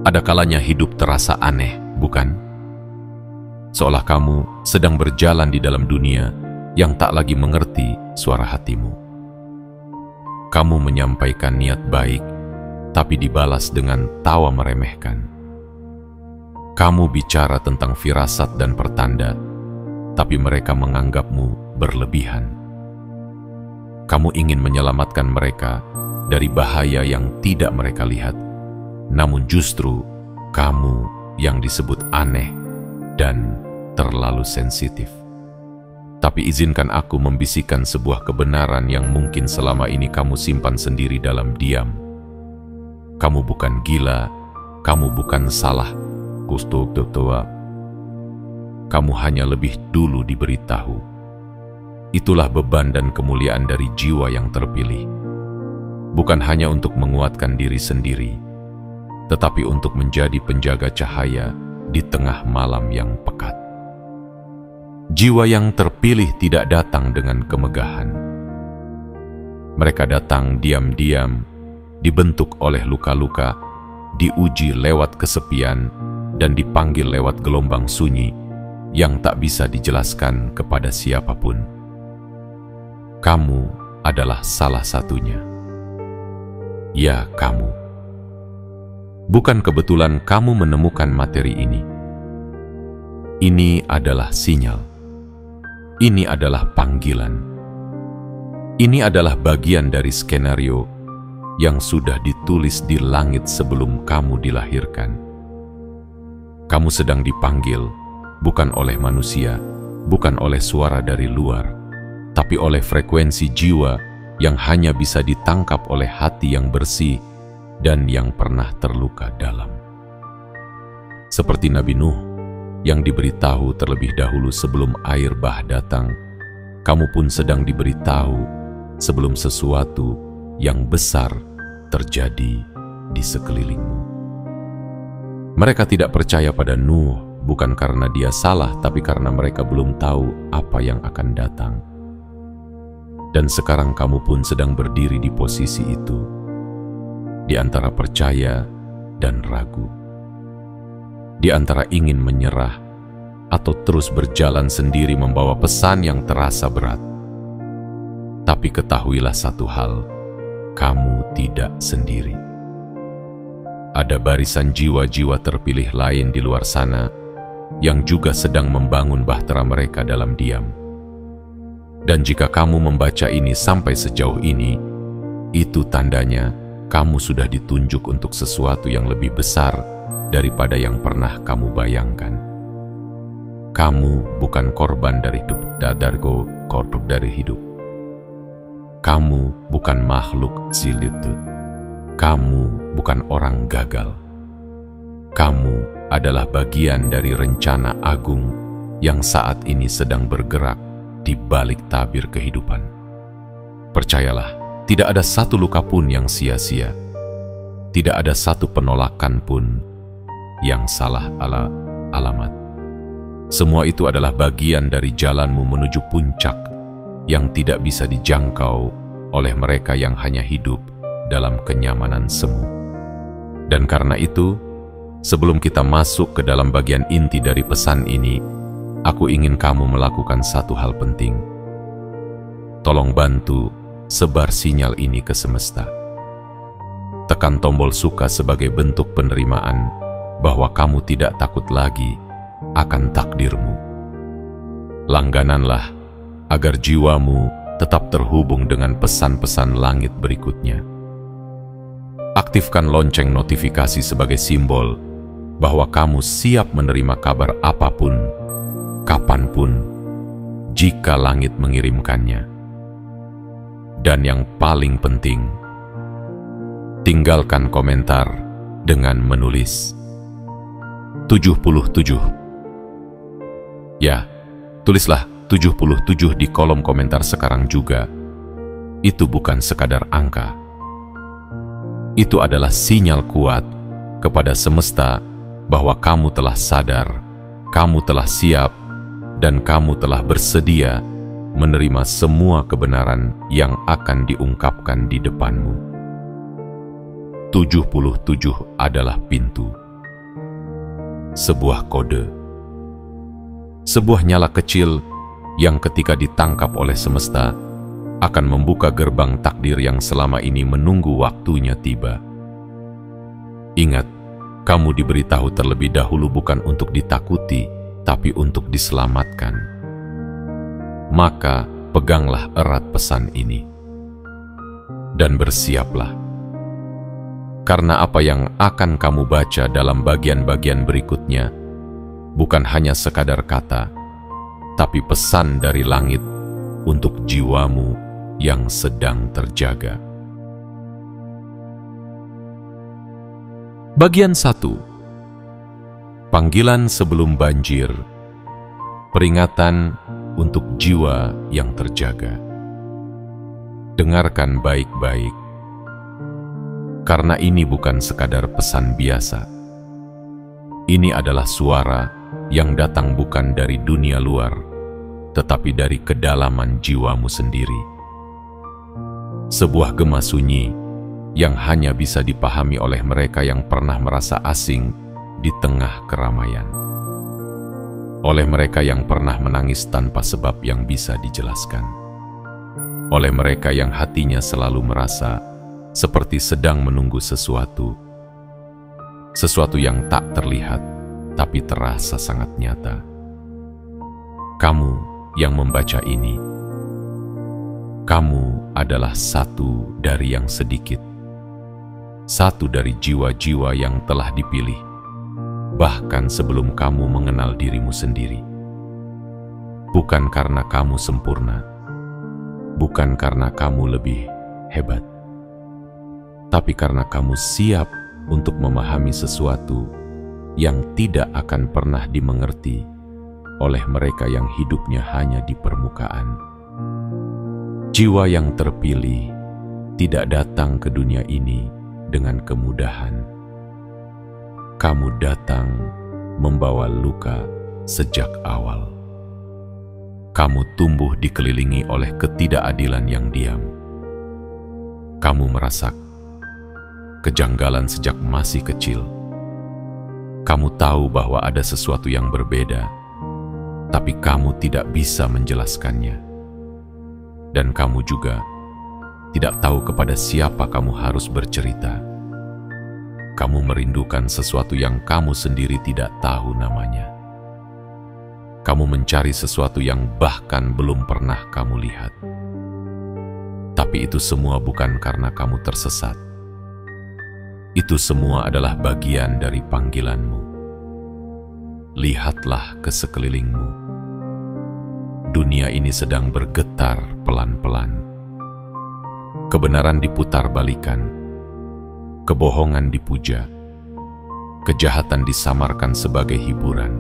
Ada kalanya hidup terasa aneh, bukan? Seolah kamu sedang berjalan di dalam dunia yang tak lagi mengerti suara hatimu. Kamu menyampaikan niat baik, tapi dibalas dengan tawa meremehkan. Kamu bicara tentang firasat dan pertanda, tapi mereka menganggapmu berlebihan. Kamu ingin menyelamatkan mereka dari bahaya yang tidak mereka lihat, namun justru kamu yang disebut aneh dan terlalu sensitif. Tapi izinkan aku membisikkan sebuah kebenaran yang mungkin selama ini kamu simpan sendiri dalam diam. Kamu bukan gila, kamu bukan salah, kustutua. Kamu hanya lebih dulu diberitahu. Itulah beban dan kemuliaan dari jiwa yang terpilih. Bukan hanya untuk menguatkan diri sendiri, tetapi untuk menjadi penjaga cahaya di tengah malam yang pekat. Jiwa yang terpilih tidak datang dengan kemegahan. Mereka datang diam-diam, dibentuk oleh luka-luka, diuji lewat kesepian, dan dipanggil lewat gelombang sunyi yang tak bisa dijelaskan kepada siapapun. Kamu adalah salah satunya. Ya, kamu. Bukan kebetulan kamu menemukan materi ini. Ini adalah sinyal. Ini adalah panggilan. Ini adalah bagian dari skenario yang sudah ditulis di langit sebelum kamu dilahirkan. Kamu sedang dipanggil bukan oleh manusia, bukan oleh suara dari luar, tapi oleh frekuensi jiwa yang hanya bisa ditangkap oleh hati yang bersih dan yang pernah terluka dalam. Seperti Nabi Nuh yang diberitahu terlebih dahulu sebelum air bah datang, kamu pun sedang diberitahu sebelum sesuatu yang besar terjadi di sekelilingmu. Mereka tidak percaya pada Nuh bukan karena dia salah, tapi karena mereka belum tahu apa yang akan datang. Dan sekarang kamu pun sedang berdiri di posisi itu, di antara percaya dan ragu, di antara ingin menyerah atau terus berjalan sendiri membawa pesan yang terasa berat. Tapi ketahuilah satu hal, kamu tidak sendiri. Ada barisan jiwa-jiwa terpilih lain di luar sana yang juga sedang membangun bahtera mereka dalam diam. Dan jika kamu membaca ini sampai sejauh ini, itu tandanya kamu sudah ditunjuk untuk sesuatu yang lebih besar daripada yang pernah kamu bayangkan. Kamu bukan korban dari hidup, dadargo korban dari hidup. Kamu bukan makhluk zilit. Kamu bukan orang gagal. Kamu adalah bagian dari rencana agung yang saat ini sedang bergerak di balik tabir kehidupan. Percayalah, tidak ada satu luka pun yang sia-sia. Tidak ada satu penolakan pun yang salah alamat. Semua itu adalah bagian dari jalanmu menuju puncak yang tidak bisa dijangkau oleh mereka yang hanya hidup dalam kenyamanan semu. Dan karena itu, sebelum kita masuk ke dalam bagian inti dari pesan ini, aku ingin kamu melakukan satu hal penting. Tolong bantu sebar sinyal ini ke semesta. Tekan tombol suka sebagai bentuk penerimaan bahwa kamu tidak takut lagi akan takdirmu. Langgananlah agar jiwamu tetap terhubung dengan pesan-pesan langit berikutnya. Aktifkan lonceng notifikasi sebagai simbol bahwa kamu siap menerima kabar apapun, kapanpun, jika langit mengirimkannya. Dan yang paling penting, tinggalkan komentar dengan menulis 77. Ya, tulislah 77 di kolom komentar sekarang juga. Itu bukan sekadar angka. Itu adalah sinyal kuat kepada semesta bahwa kamu telah sadar, kamu telah siap, dan kamu telah bersedia menerima semua kebenaran yang akan diungkapkan di depanmu. 77 adalah pintu. Sebuah kode. Sebuah nyala kecil yang ketika ditangkap oleh semesta akan membuka gerbang takdir yang selama ini menunggu waktunya tiba. Ingat, kamu diberitahu terlebih dahulu bukan untuk ditakuti, tapi untuk diselamatkan. Maka peganglah erat pesan ini dan bersiaplah. Karena apa yang akan kamu baca dalam bagian-bagian berikutnya bukan hanya sekadar kata, tapi pesan dari langit untuk jiwamu yang sedang terjaga. Bagian 1. Panggilan sebelum banjir. Peringatan untuk jiwa yang terjaga. Dengarkan baik-baik. Karena ini bukan sekadar pesan biasa. Ini adalah suara yang datang bukan dari dunia luar, tetapi dari kedalaman jiwamu sendiri. Sebuah gema sunyi yang hanya bisa dipahami oleh mereka yang pernah merasa asing di tengah keramaian. Oleh mereka yang pernah menangis tanpa sebab yang bisa dijelaskan. Oleh mereka yang hatinya selalu merasa seperti sedang menunggu sesuatu yang tak terlihat, tapi terasa sangat nyata. Kamu yang membaca ini, kamu adalah satu dari yang sedikit, satu dari jiwa-jiwa yang telah dipilih, bahkan sebelum kamu mengenal dirimu sendiri. Bukan karena kamu sempurna, bukan karena kamu lebih hebat, tapi karena kamu siap untuk memahami sesuatu yang tidak akan pernah dimengerti oleh mereka yang hidupnya hanya di permukaan. Jiwa yang terpilih tidak datang ke dunia ini dengan kemudahan. Kamu datang membawa luka sejak awal. Kamu tumbuh dikelilingi oleh ketidakadilan yang diam. Kamu merasa kejanggalan sejak masih kecil. Kamu tahu bahwa ada sesuatu yang berbeda, tapi kamu tidak bisa menjelaskannya. Dan kamu juga tidak tahu kepada siapa kamu harus bercerita. Kamu merindukan sesuatu yang kamu sendiri tidak tahu namanya. Kamu mencari sesuatu yang bahkan belum pernah kamu lihat. Tapi itu semua bukan karena kamu tersesat. Itu semua adalah bagian dari panggilanmu. Lihatlah ke sekelilingmu. Dunia ini sedang bergetar pelan-pelan. Kebenaran diputar balikan. Kebohongan dipuja. Kejahatan disamarkan sebagai hiburan.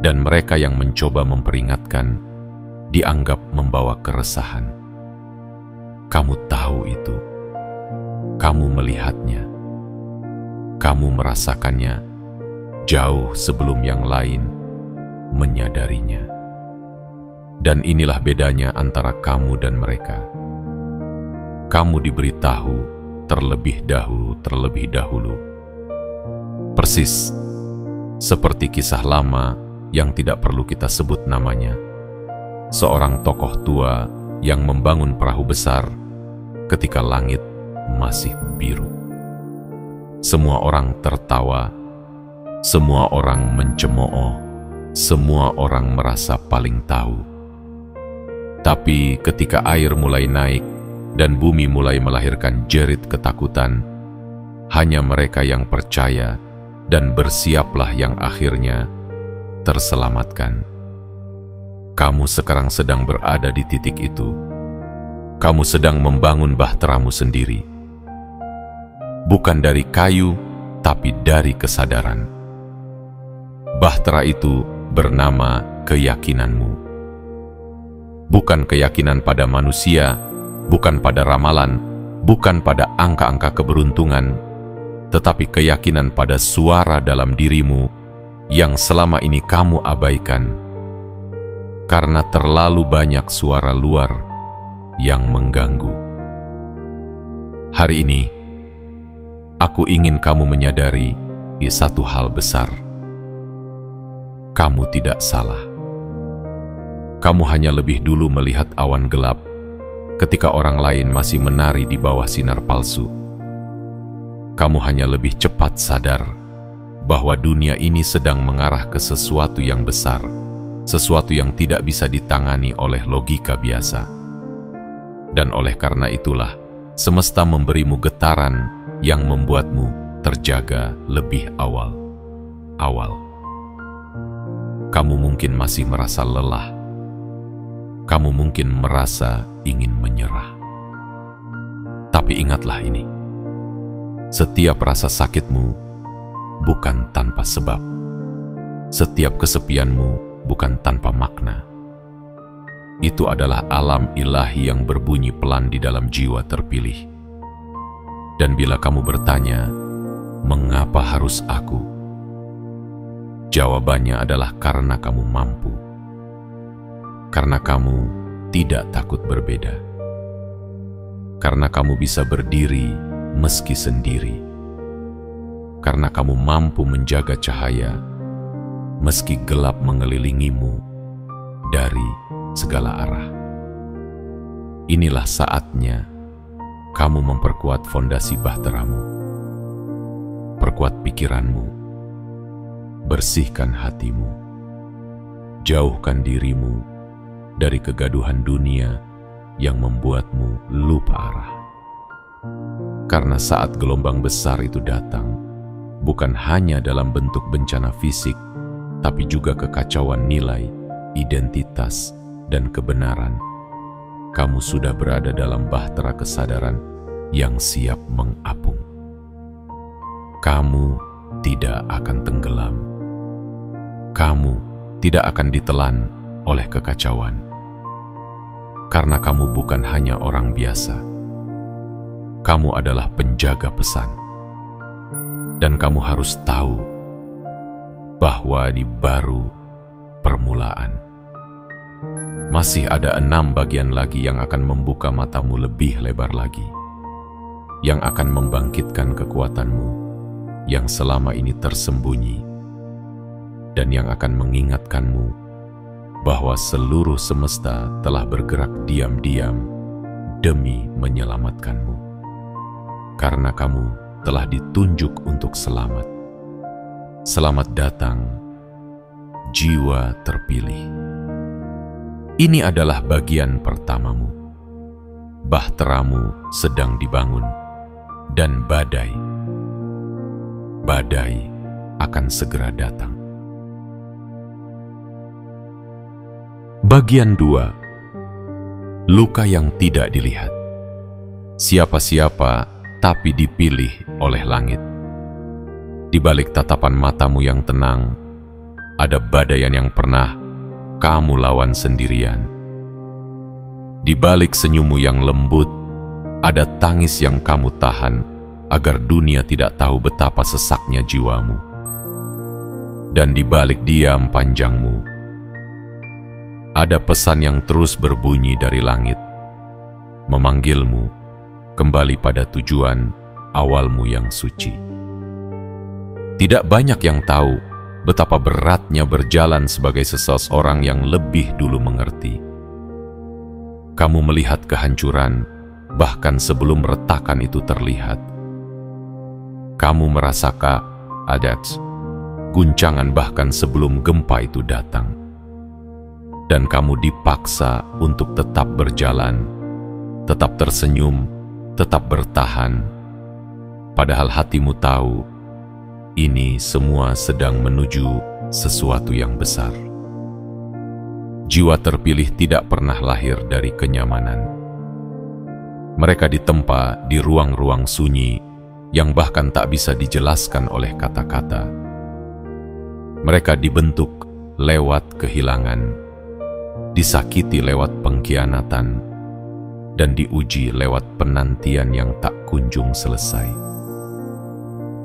Dan mereka yang mencoba memperingatkan dianggap membawa keresahan. Kamu tahu itu. Kamu melihatnya, kamu merasakannya jauh sebelum yang lain menyadarinya. Dan inilah bedanya antara kamu dan mereka. Kamu diberitahu terlebih dahulu. Persis seperti kisah lama yang tidak perlu kita sebut namanya. Seorang tokoh tua yang membangun perahu besar ketika langit masih biru. Semua orang tertawa, semua orang mencemooh, semua orang merasa paling tahu. Tapi ketika air mulai naik dan bumi mulai melahirkan jerit ketakutan, hanya mereka yang percaya dan bersiaplah yang akhirnya terselamatkan. Kamu sekarang sedang berada di titik itu. Kamu sedang membangun bahteramu sendiri. Bukan dari kayu, tapi dari kesadaran. Bahtera itu bernama keyakinanmu. Bukan keyakinan pada manusia, bukan pada ramalan, bukan pada angka-angka keberuntungan, tetapi keyakinan pada suara dalam dirimu yang selama ini kamu abaikan, karena terlalu banyak suara luar yang mengganggu. Hari ini, Aku ingin kamu menyadari di satu hal besar. Kamu tidak salah. Kamu hanya lebih dulu melihat awan gelap ketika orang lain masih menari di bawah sinar palsu. Kamu hanya lebih cepat sadar bahwa dunia ini sedang mengarah ke sesuatu yang besar, sesuatu yang tidak bisa ditangani oleh logika biasa. Dan oleh karena itulah, semesta memberimu getaran yang membuatmu terjaga lebih awal. Kamu mungkin masih merasa lelah. Kamu mungkin merasa ingin menyerah. Tapi ingatlah ini. Setiap rasa sakitmu bukan tanpa sebab. Setiap kesepianmu bukan tanpa makna. Itu adalah alam ilahi yang berbunyi pelan di dalam jiwa terpilih. Dan bila kamu bertanya, mengapa harus aku? Jawabannya adalah karena kamu mampu. Karena kamu tidak takut berbeda. Karena kamu bisa berdiri meski sendiri. Karena kamu mampu menjaga cahaya meski gelap mengelilingimu dari segala arah. Inilah saatnya kamu memperkuat fondasi bahteramu, perkuat pikiranmu, bersihkan hatimu, jauhkan dirimu dari kegaduhan dunia yang membuatmu lupa arah. Karena saat gelombang besar itu datang, bukan hanya dalam bentuk bencana fisik, tapi juga kekacauan nilai, identitas, dan kebenaran, kamu sudah berada dalam bahtera kesadaran yang siap mengapung. Kamu tidak akan tenggelam. Kamu tidak akan ditelan oleh kekacauan. Karena kamu bukan hanya orang biasa. Kamu adalah penjaga pesan. Dan kamu harus tahu bahwa di baru permulaan masih ada 6 bagian lagi yang akan membuka matamu lebih lebar lagi, yang akan membangkitkan kekuatanmu yang selama ini tersembunyi, dan yang akan mengingatkanmu bahwa seluruh semesta telah bergerak diam-diam demi menyelamatkanmu, karena kamu telah ditunjuk untuk selamat. Selamat datang, jiwa terpilih. Ini adalah bagian pertamamu. Bahteramu sedang dibangun, dan badai akan segera datang. Bagian 2. Luka yang tidak dilihat. Siapa-siapa tapi dipilih oleh langit. Di balik tatapan matamu yang tenang, ada badaian yang pernah kamu lawan sendirian. Di balik senyummu yang lembut, ada tangis yang kamu tahan agar dunia tidak tahu betapa sesaknya jiwamu. Dan di balik diam panjangmu, ada pesan yang terus berbunyi dari langit, memanggilmu kembali pada tujuan awalmu yang suci. Tidak banyak yang tahu betapa beratnya berjalan sebagai seseorang yang lebih dulu mengerti. Kamu melihat kehancuran bahkan sebelum retakan itu terlihat. Kamu merasakan guncangan bahkan sebelum gempa itu datang. Dan kamu dipaksa untuk tetap berjalan, tetap tersenyum, tetap bertahan. Padahal hatimu tahu, ini semua sedang menuju sesuatu yang besar. Jiwa terpilih tidak pernah lahir dari kenyamanan. Mereka ditempa di ruang-ruang sunyi yang bahkan tak bisa dijelaskan oleh kata-kata. Mereka dibentuk lewat kehilangan, disakiti lewat pengkhianatan, dan diuji lewat penantian yang tak kunjung selesai.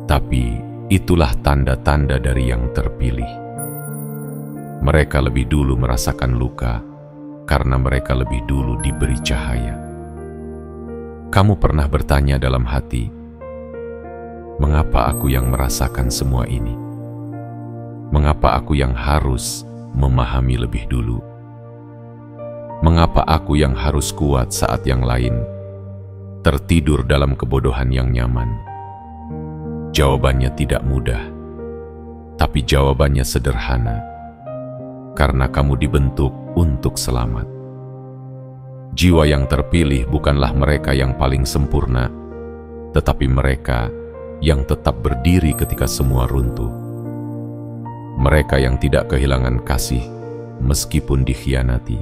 Tapi itulah tanda-tanda dari yang terpilih. Mereka lebih dulu merasakan luka karena mereka lebih dulu diberi cahaya. Kamu pernah bertanya dalam hati, Mengapa aku yang merasakan semua ini? Mengapa aku yang harus memahami lebih dulu? Mengapa aku yang harus kuat saat yang lain tertidur dalam kebodohan yang nyaman? Jawabannya tidak mudah, tapi jawabannya sederhana, karena kamu dibentuk untuk selamat. Jiwa yang terpilih bukanlah mereka yang paling sempurna, tetapi mereka yang tetap berdiri ketika semua runtuh. Mereka yang tidak kehilangan kasih meskipun dikhianati.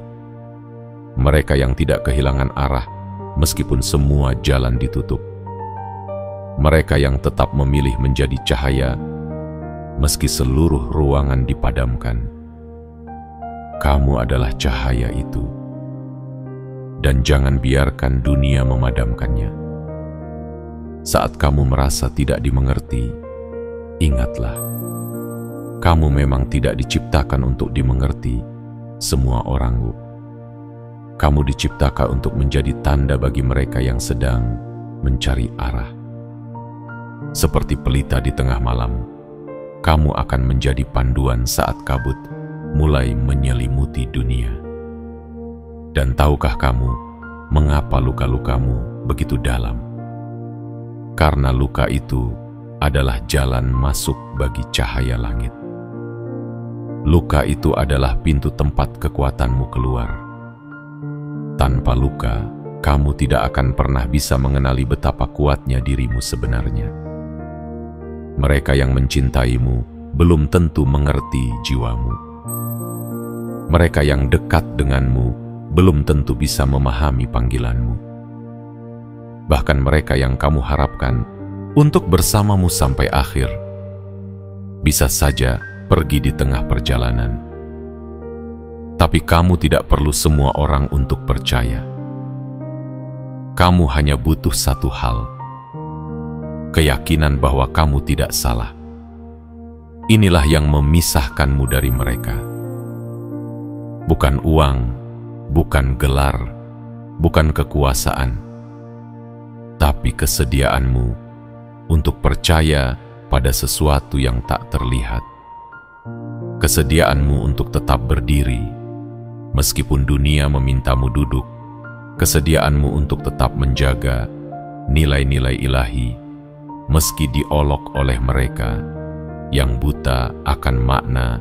Mereka yang tidak kehilangan arah meskipun semua jalan ditutup. Mereka yang tetap memilih menjadi cahaya meski seluruh ruangan dipadamkan. Kamu adalah cahaya itu, dan jangan biarkan dunia memadamkannya. Saat kamu merasa tidak dimengerti, ingatlah, kamu memang tidak diciptakan untuk dimengerti semua orang. Kamu diciptakan untuk menjadi tanda bagi mereka yang sedang mencari arah. Seperti pelita di tengah malam, kamu akan menjadi panduan saat kabut mulai menyelimuti dunia. Dan tahukah kamu mengapa luka-lukamu begitu dalam? Karena luka itu adalah jalan masuk bagi cahaya langit. Luka itu adalah pintu tempat kekuatanmu keluar. Tanpa luka, kamu tidak akan pernah bisa mengenali betapa kuatnya dirimu sebenarnya. Mereka yang mencintaimu belum tentu mengerti jiwamu. Mereka yang dekat denganmu belum tentu bisa memahami panggilanmu. Bahkan mereka yang kamu harapkan untuk bersamamu sampai akhir, bisa saja pergi di tengah perjalanan. Tapi kamu tidak perlu semua orang untuk percaya. Kamu hanya butuh satu hal, keyakinan bahwa kamu tidak salah. Inilah yang memisahkanmu dari mereka. Bukan uang, bukan gelar, bukan kekuasaan, tapi kesediaanmu untuk percaya pada sesuatu yang tak terlihat. Kesediaanmu untuk tetap berdiri, meskipun dunia memintamu duduk. Kesediaanmu untuk tetap menjaga nilai-nilai ilahi, meski diolok oleh mereka yang buta akan makna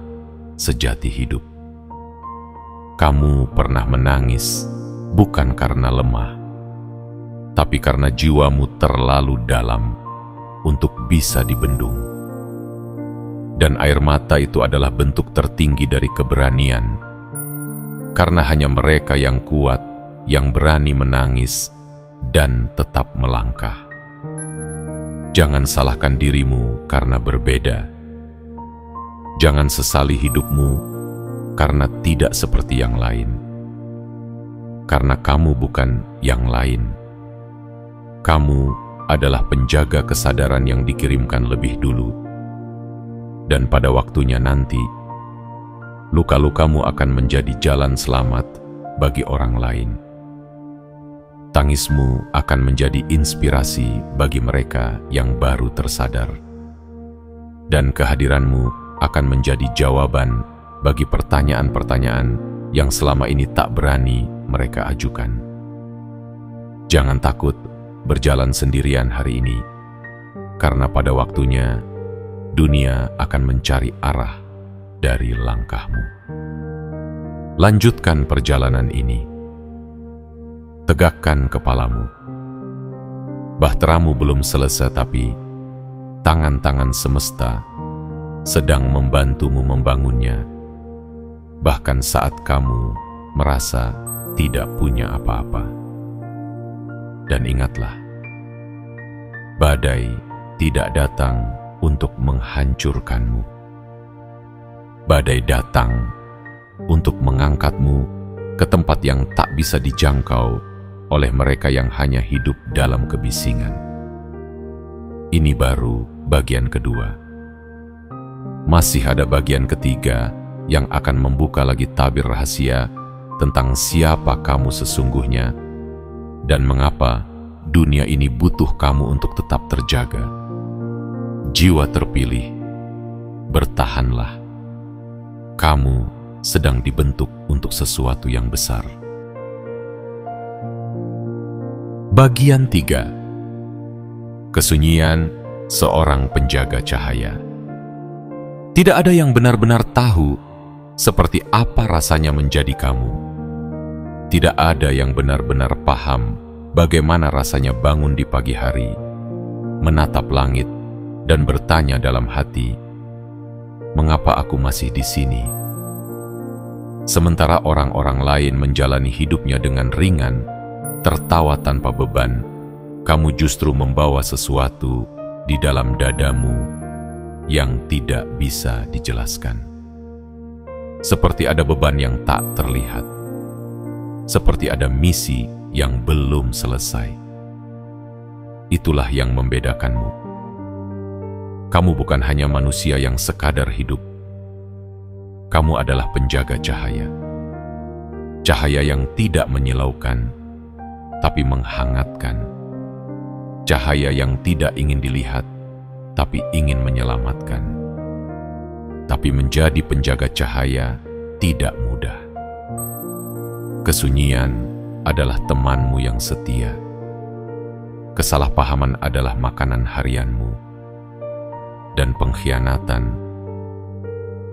sejati hidup. Kamu pernah menangis, bukan karena lemah, tapi karena jiwamu terlalu dalam untuk bisa dibendung. Dan air mata itu adalah bentuk tertinggi dari keberanian, karena hanya mereka yang kuat yang berani menangis dan tetap melangkah. Jangan salahkan dirimu karena berbeda. Jangan sesali hidupmu karena tidak seperti yang lain. Karena kamu bukan yang lain. Kamu adalah penjaga kesadaran yang dikirimkan lebih dulu. Dan pada waktunya nanti, luka-lukamu akan menjadi jalan selamat bagi orang lain. Tangismu akan menjadi inspirasi bagi mereka yang baru tersadar. Dan kehadiranmu akan menjadi jawaban bagi pertanyaan-pertanyaan yang selama ini tak berani mereka ajukan. Jangan takut berjalan sendirian hari ini, karena pada waktunya dunia akan mencari arah dari langkahmu. Lanjutkan perjalanan ini. Tegakkan kepalamu. Bahteramu belum selesai, tapi tangan-tangan semesta sedang membantumu membangunnya, bahkan saat kamu merasa tidak punya apa-apa. Dan ingatlah, badai tidak datang untuk menghancurkanmu. Badai datang untuk mengangkatmu ke tempat yang tak bisa dijangkau oleh mereka yang hanya hidup dalam kebisingan. Ini baru bagian kedua. Masih ada bagian ketiga yang akan membuka lagi tabir rahasia tentang siapa kamu sesungguhnya dan mengapa dunia ini butuh kamu untuk tetap terjaga. Jiwa terpilih, bertahanlah. Kamu sedang dibentuk untuk sesuatu yang besar. Bagian 3. Kesunyian seorang penjaga cahaya. Tidak ada yang benar-benar tahu seperti apa rasanya menjadi kamu. Tidak ada yang benar-benar paham bagaimana rasanya bangun di pagi hari, menatap langit, dan bertanya dalam hati, "Mengapa aku masih di sini?" Sementara orang-orang lain menjalani hidupnya dengan ringan, tertawa tanpa beban, kamu justru membawa sesuatu di dalam dadamu yang tidak bisa dijelaskan. Seperti ada beban yang tak terlihat, seperti ada misi yang belum selesai. Itulah yang membedakanmu. Kamu bukan hanya manusia yang sekadar hidup. Kamu adalah penjaga cahaya. Cahaya yang tidak menyilaukan, tapi menghangatkan. Cahaya yang tidak ingin dilihat, tapi ingin menyelamatkan. Tapi menjadi penjaga cahaya tidak mudah. Kesunyian adalah temanmu yang setia. Kesalahpahaman adalah makanan harianmu. Dan pengkhianatan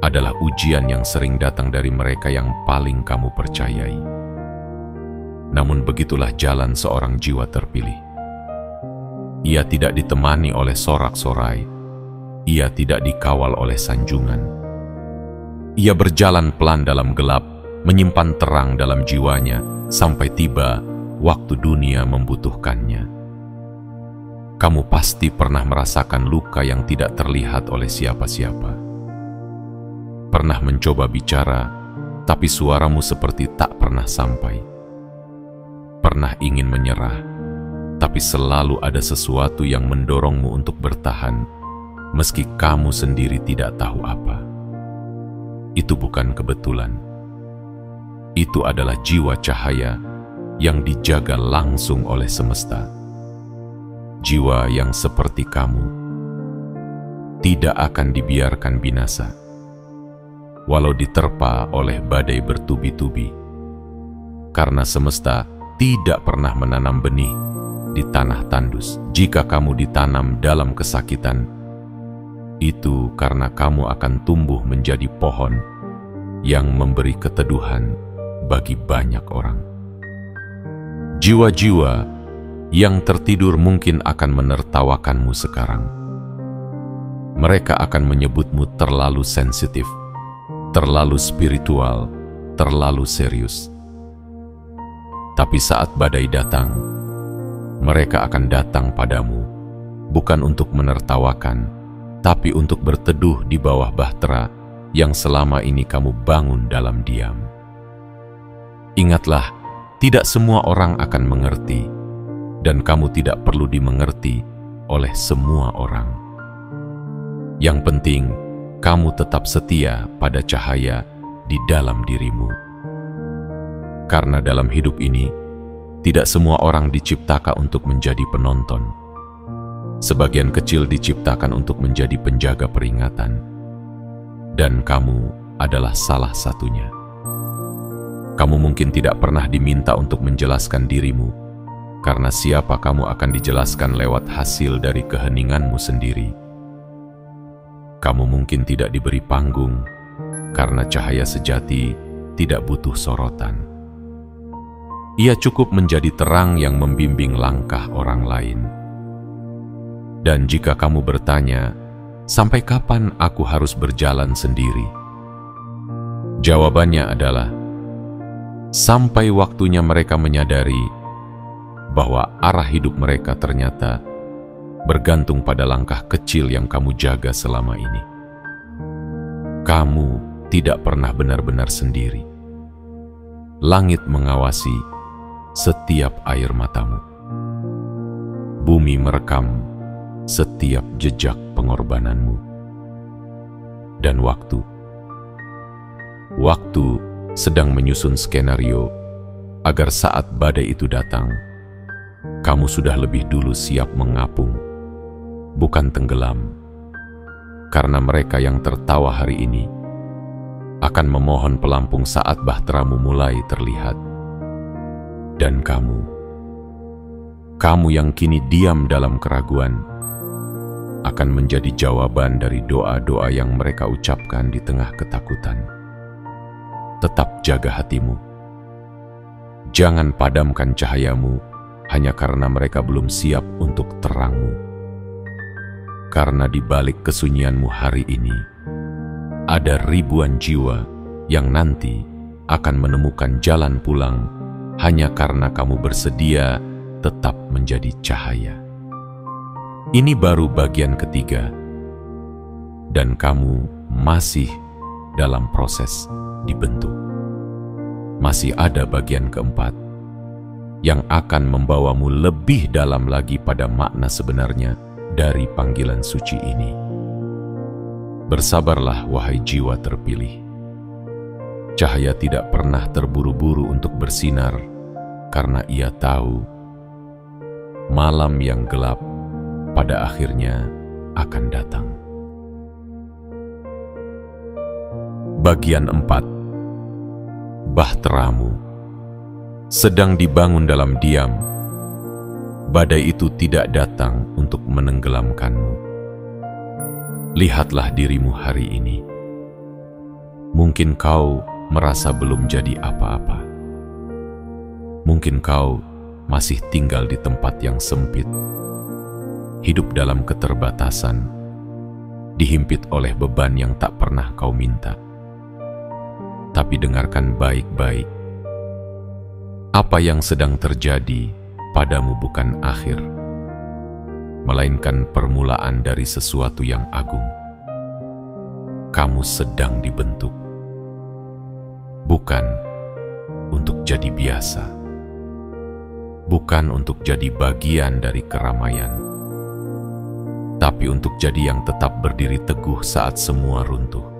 adalah ujian yang sering datang dari mereka yang paling kamu percayai. Namun begitulah jalan seorang jiwa terpilih. Ia tidak ditemani oleh sorak-sorai. Ia tidak dikawal oleh sanjungan. Ia berjalan pelan dalam gelap, menyimpan terang dalam jiwanya, sampai tiba waktu dunia membutuhkannya. Kamu pasti pernah merasakan luka yang tidak terlihat oleh siapa-siapa. Pernah mencoba bicara, tapi suaramu seperti tak pernah sampai. Pernah ingin menyerah, tapi selalu ada sesuatu yang mendorongmu untuk bertahan, meski kamu sendiri tidak tahu apa. Itu bukan kebetulan. Itu adalah jiwa cahaya yang dijaga langsung oleh semesta. Jiwa yang seperti kamu tidak akan dibiarkan binasa, walau diterpa oleh badai bertubi-tubi. Karena semesta tidak pernah menanam benih di tanah tandus. Jika kamu ditanam dalam kesakitan, itu karena kamu akan tumbuh menjadi pohon yang memberi keteduhan bagi banyak orang. Jiwa-jiwa yang tertidur mungkin akan menertawakanmu sekarang. Mereka akan menyebutmu terlalu sensitif, terlalu spiritual, terlalu serius. Tapi saat badai datang, mereka akan datang padamu, bukan untuk menertawakan, tapi untuk berteduh di bawah bahtera yang selama ini kamu bangun dalam diam. Ingatlah, tidak semua orang akan mengerti, dan kamu tidak perlu dimengerti oleh semua orang. Yang penting, kamu tetap setia pada cahaya di dalam dirimu. Karena dalam hidup ini, tidak semua orang diciptakan untuk menjadi penonton. Sebagian kecil diciptakan untuk menjadi penjaga peringatan. Dan kamu adalah salah satunya. Kamu mungkin tidak pernah diminta untuk menjelaskan dirimu, karena siapa kamu akan dijelaskan lewat hasil dari keheninganmu sendiri. Kamu mungkin tidak diberi panggung, karena cahaya sejati tidak butuh sorotan. Ia cukup menjadi terang yang membimbing langkah orang lain. Dan jika kamu bertanya, sampai kapan aku harus berjalan sendiri? Jawabannya adalah, sampai waktunya mereka menyadari bahwa arah hidup mereka ternyata bergantung pada langkah kecil yang kamu jaga selama ini. Kamu tidak pernah benar-benar sendiri. Langit mengawasi setiap air matamu. Bumi merekam setiap jejak pengorbananmu. Dan waktu sedang menyusun skenario agar saat badai itu datang, kamu sudah lebih dulu siap mengapung, bukan tenggelam, karena mereka yang tertawa hari ini akan memohon pelampung saat bahteramu mulai terlihat. Dan kamu yang kini diam dalam keraguan, akan menjadi jawaban dari doa-doa yang mereka ucapkan di tengah ketakutan. Tetap jaga hatimu. Jangan padamkan cahayamu hanya karena mereka belum siap untuk terangmu. Karena di balik kesunyianmu hari ini, ada ribuan jiwa yang nanti akan menemukan jalan pulang hanya karena kamu bersedia tetap menjadi cahaya. Ini baru bagian ketiga, dan kamu masih dalam proses dibentuk. Masih ada bagian keempat yang akan membawamu lebih dalam lagi pada makna sebenarnya dari panggilan suci ini. Bersabarlah, wahai jiwa terpilih. Cahaya tidak pernah terburu-buru untuk bersinar, karena ia tahu malam yang gelap pada akhirnya akan datang. Bagian 4. Bahteramu sedang dibangun dalam diam. Badai itu tidak datang untuk menenggelamkanmu. Lihatlah dirimu hari ini. Mungkin kau merasa belum jadi apa-apa. Mungkin kau masih tinggal di tempat yang sempit, hidup dalam keterbatasan, dihimpit oleh beban yang tak pernah kau minta. Tapi dengarkan baik-baik. Apa yang sedang terjadi padamu bukan akhir, melainkan permulaan dari sesuatu yang agung. Kamu sedang dibentuk, bukan untuk jadi biasa, bukan untuk jadi bagian dari keramaian, tapi untuk jadi yang tetap berdiri teguh saat semua runtuh.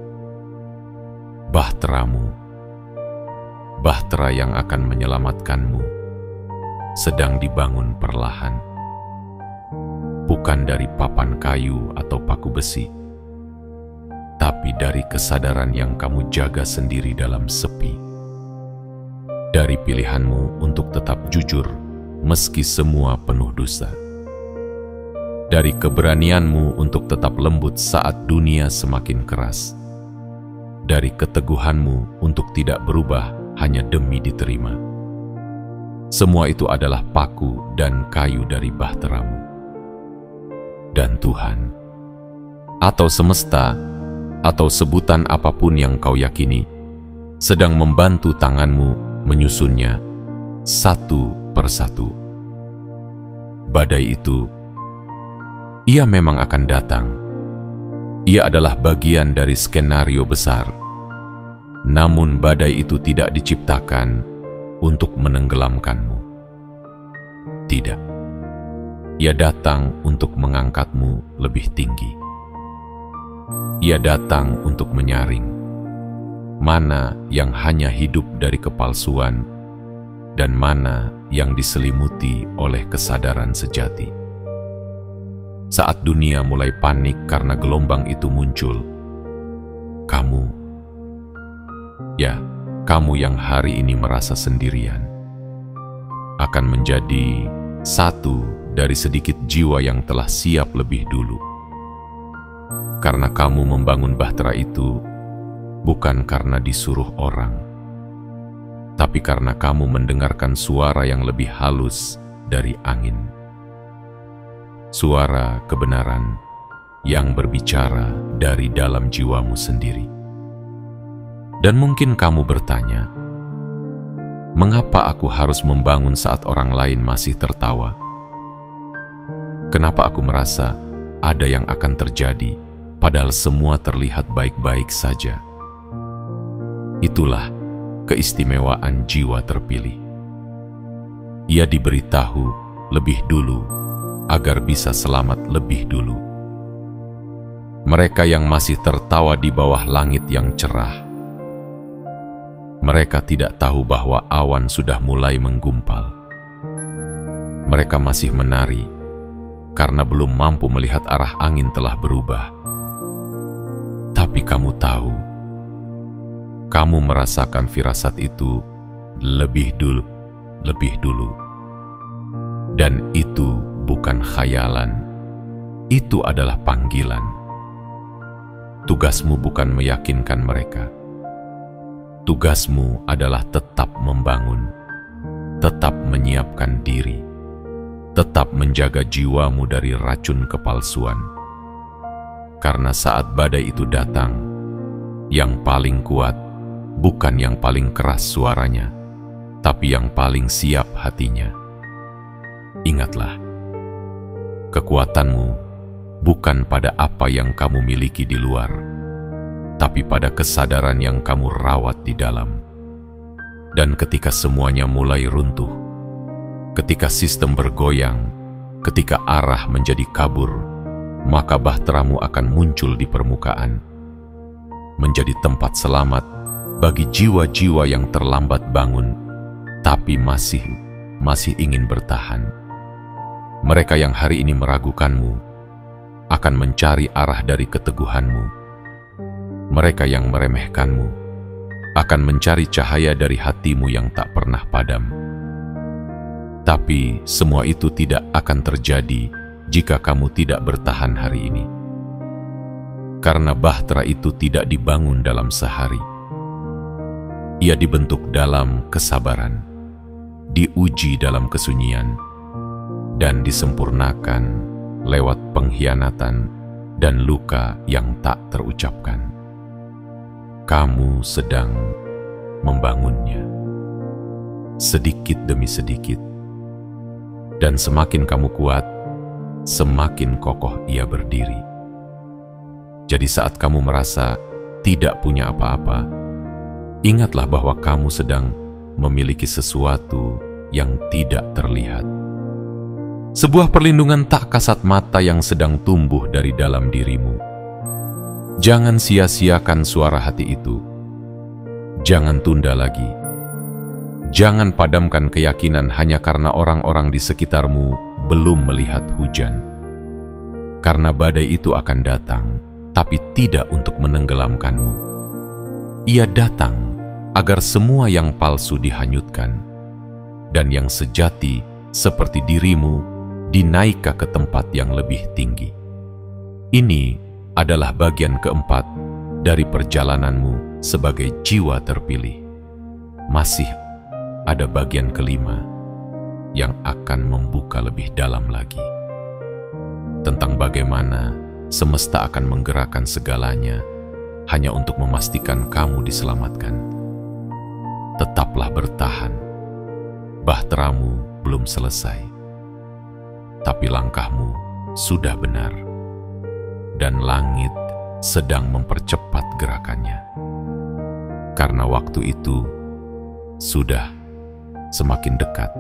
Bahteramu, bahtera yang akan menyelamatkanmu, sedang dibangun perlahan, bukan dari papan kayu atau paku besi, tapi dari kesadaran yang kamu jaga sendiri dalam sepi, dari pilihanmu untuk tetap jujur meski semua penuh dusta, dari keberanianmu untuk tetap lembut saat dunia semakin keras, dari keteguhanmu untuk tidak berubah hanya demi diterima. Semua itu adalah paku dan kayu dari bahteramu. Dan Tuhan, atau semesta, atau sebutan apapun yang kau yakini, sedang membantu tanganmu menyusunnya satu persatu. Badai itu, ia memang akan datang. Ia adalah bagian dari skenario besar. Namun badai itu tidak diciptakan untuk menenggelamkanmu. Tidak. Ia datang untuk mengangkatmu lebih tinggi. Ia datang untuk menyaring mana yang hanya hidup dari kepalsuan dan mana yang diselimuti oleh kesadaran sejati. Saat dunia mulai panik karena gelombang itu muncul, kamu yang hari ini merasa sendirian, akan menjadi satu dari sedikit jiwa yang telah siap lebih dulu. Karena kamu membangun bahtera itu bukan karena disuruh orang, tapi karena kamu mendengarkan suara yang lebih halus dari angin. Suara kebenaran yang berbicara dari dalam jiwamu sendiri. Dan mungkin kamu bertanya, mengapa aku harus membangun saat orang lain masih tertawa? Kenapa aku merasa ada yang akan terjadi, padahal semua terlihat baik-baik saja? Itulah keistimewaan jiwa terpilih. Ia diberitahu lebih dulu agar bisa selamat lebih dulu. Mereka yang masih tertawa di bawah langit yang cerah, mereka tidak tahu bahwa awan sudah mulai menggumpal. Mereka masih menari karena belum mampu melihat arah angin telah berubah. kamu tahu, kamu merasakan firasat itu lebih dulu. Dan itu bukan khayalan, itu adalah panggilan. Tugasmu bukan meyakinkan mereka. Tugasmu adalah tetap membangun, tetap menyiapkan diri, tetap menjaga jiwamu dari racun kepalsuan. Karena saat badai itu datang, yang paling kuat bukan yang paling keras suaranya, tapi yang paling siap hatinya. Ingatlah, kekuatanmu bukan pada apa yang kamu miliki di luar, tapi pada kesadaran yang kamu rawat di dalam. Dan ketika semuanya mulai runtuh, ketika sistem bergoyang, ketika arah menjadi kabur, maka bahteramu akan muncul di permukaan, menjadi tempat selamat bagi jiwa-jiwa yang terlambat bangun, tapi masih ingin bertahan. Mereka yang hari ini meragukanmu akan mencari arah dari keteguhanmu. Mereka yang meremehkanmu akan mencari cahaya dari hatimu yang tak pernah padam. Tapi semua itu tidak akan terjadi jika kamu tidak bertahan hari ini. Karena bahtera itu tidak dibangun dalam sehari. Ia dibentuk dalam kesabaran, diuji dalam kesunyian, dan disempurnakan lewat pengkhianatan dan luka yang tak terucapkan. Kamu sedang membangunnya, sedikit demi sedikit. Dan semakin kamu kuat, semakin kokoh ia berdiri. Jadi saat kamu merasa tidak punya apa-apa, ingatlah bahwa kamu sedang memiliki sesuatu yang tidak terlihat. Sebuah perlindungan tak kasat mata yang sedang tumbuh dari dalam dirimu. Jangan sia-siakan suara hati itu. Jangan tunda lagi. Jangan padamkan keyakinan hanya karena orang-orang di sekitarmu belum melihat hujan. Karena badai itu akan datang, tapi tidak untuk menenggelamkanmu. Ia datang agar semua yang palsu dihanyutkan, dan yang sejati seperti dirimu dinaikkan ke tempat yang lebih tinggi. Ini adalah bagian keempat dari perjalananmu sebagai jiwa terpilih. Masih ada bagian kelima yang akan membuka lebih dalam lagi, tentang bagaimana semesta akan menggerakkan segalanya hanya untuk memastikan kamu diselamatkan. Tetaplah bertahan. Bahteramu belum selesai, tapi langkahmu sudah benar, dan langit sedang mempercepat gerakannya. Karena waktu itu sudah semakin dekat.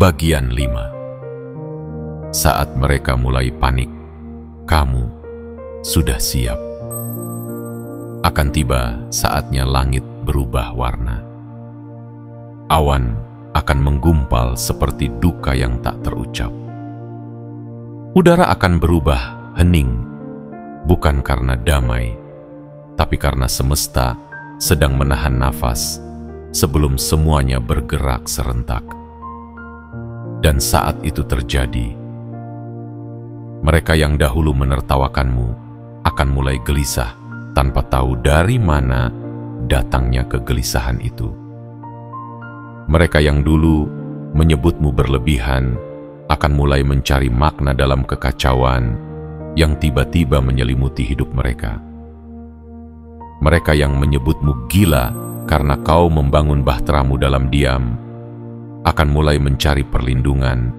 Bagian 5. Saat mereka mulai panik, kamu sudah siap. Akan tiba saatnya langit berubah warna. Awan akan menggumpal seperti duka yang tak terucap. Udara akan berubah hening, bukan karena damai, tapi karena semesta sedang menahan nafas sebelum semuanya bergerak serentak. Dan saat itu terjadi, mereka yang dahulu menertawakanmu akan mulai gelisah tanpa tahu dari mana datangnya kegelisahan itu. Mereka yang dulu menyebutmu berlebihan akan mulai mencari makna dalam kekacauan yang tiba-tiba menyelimuti hidup mereka. Mereka yang menyebutmu gila karena kau membangun bahteramu dalam diam akan mulai mencari perlindungan,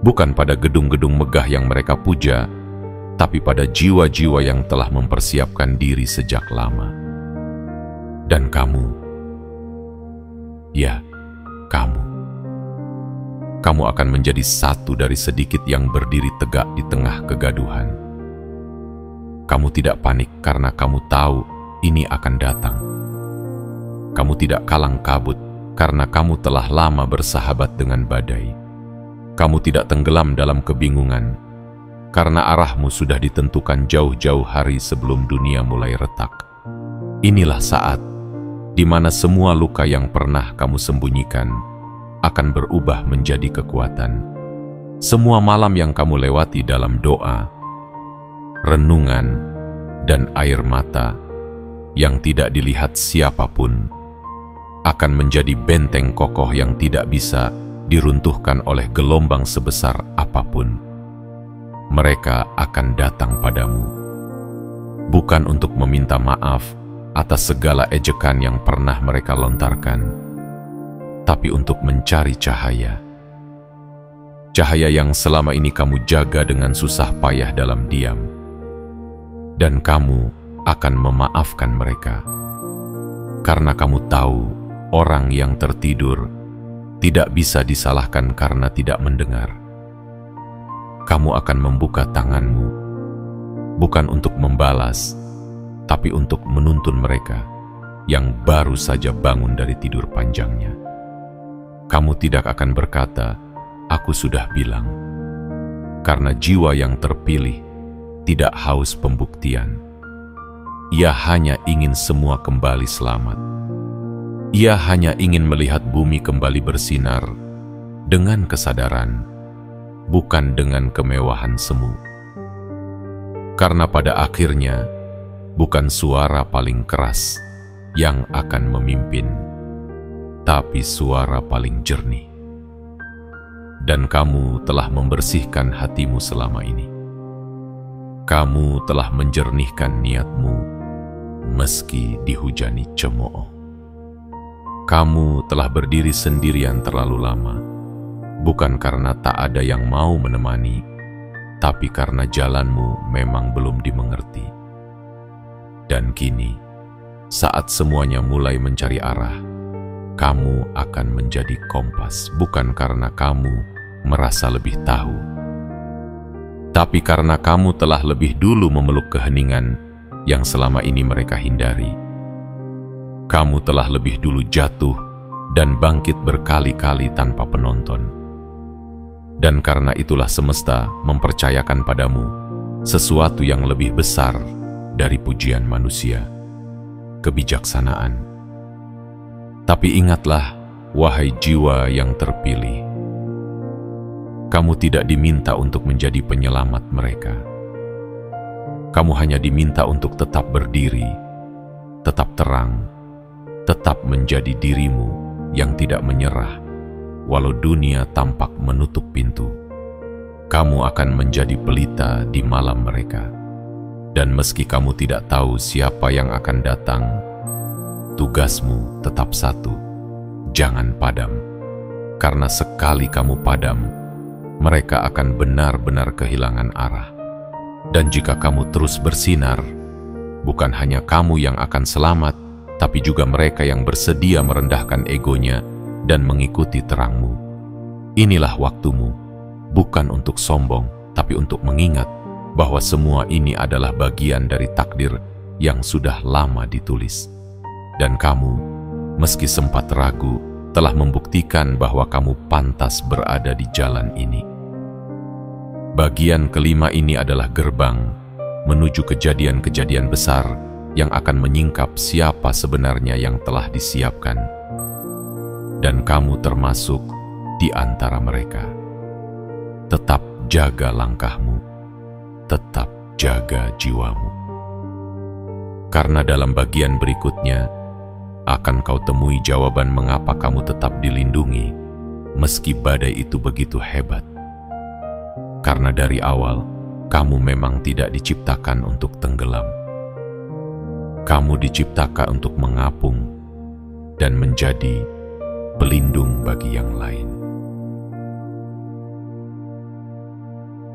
bukan pada gedung-gedung megah yang mereka puja, tapi pada jiwa-jiwa yang telah mempersiapkan diri sejak lama. Dan kamu, ya, kamu akan menjadi satu dari sedikit yang berdiri tegak di tengah kegaduhan. Kamu tidak panik karena kamu tahu ini akan datang. Kamu tidak kalang kabut karena kamu telah lama bersahabat dengan badai. Kamu tidak tenggelam dalam kebingungan karena arahmu sudah ditentukan jauh-jauh hari sebelum dunia mulai retak. Inilah saat di mana semua luka yang pernah kamu sembunyikan akan berubah menjadi kekuatan. Semua malam yang kamu lewati dalam doa, renungan, dan air mata yang tidak dilihat siapapun akan menjadi benteng kokoh yang tidak bisa diruntuhkan oleh gelombang sebesar apapun. Mereka akan datang padamu, bukan untuk meminta maaf atas segala ejekan yang pernah mereka lontarkan, tapi untuk mencari cahaya. Cahaya yang selama ini kamu jaga dengan susah payah dalam diam. Dan kamu akan memaafkan mereka. Karena kamu tahu orang yang tertidur tidak bisa disalahkan karena tidak mendengar. Kamu akan membuka tanganmu, bukan untuk membalas, tapi untuk menuntun mereka yang baru saja bangun dari tidur panjangnya. Kamu tidak akan berkata, "Aku sudah bilang," karena jiwa yang terpilih tidak haus pembuktian. Ia hanya ingin semua kembali selamat. Ia hanya ingin melihat bumi kembali bersinar dengan kesadaran, bukan dengan kemewahan semu. Karena pada akhirnya, bukan suara paling keras yang akan memimpin, tapi suara paling jernih. Dan kamu telah membersihkan hatimu selama ini. Kamu telah menjernihkan niatmu meski dihujani cemooh. Kamu telah berdiri sendirian terlalu lama, bukan karena tak ada yang mau menemani, tapi karena jalanmu memang belum dimengerti. Dan kini, saat semuanya mulai mencari arah, kamu akan menjadi kompas, bukan karena kamu merasa lebih tahu, tapi karena kamu telah lebih dulu memeluk keheningan yang selama ini mereka hindari. Kamu telah lebih dulu jatuh dan bangkit berkali-kali tanpa penonton. Dan karena itulah semesta mempercayakan padamu sesuatu yang lebih besar dari pujian manusia, kebijaksanaan. Tapi ingatlah, wahai jiwa yang terpilih, kamu tidak diminta untuk menjadi penyelamat mereka. Kamu hanya diminta untuk tetap berdiri, tetap terang, tetap menjadi dirimu yang tidak menyerah, walau dunia tampak menutup pintu. Kamu akan menjadi pelita di malam mereka. Dan meski kamu tidak tahu siapa yang akan datang, tugasmu tetap satu: jangan padam. Karena sekali kamu padam, mereka akan benar-benar kehilangan arah. Dan jika kamu terus bersinar, bukan hanya kamu yang akan selamat, tapi juga mereka yang bersedia merendahkan egonya dan mengikuti terangmu. Inilah waktumu, bukan untuk sombong, tapi untuk mengingat bahwa semua ini adalah bagian dari takdir yang sudah lama ditulis. Dan kamu, meski sempat ragu, telah membuktikan bahwa kamu pantas berada di jalan ini. Bagian kelima ini adalah gerbang menuju kejadian-kejadian besar yang akan menyingkap siapa sebenarnya yang telah disiapkan. Dan kamu termasuk di antara mereka. Tetap jaga langkahmu, tetap jaga jiwamu. Karena dalam bagian berikutnya, akan kau temui jawaban mengapa kamu tetap dilindungi, meski badai itu begitu hebat. Karena dari awal, kamu memang tidak diciptakan untuk tenggelam. Kamu diciptakan untuk mengapung dan menjadi pelindung bagi yang lain.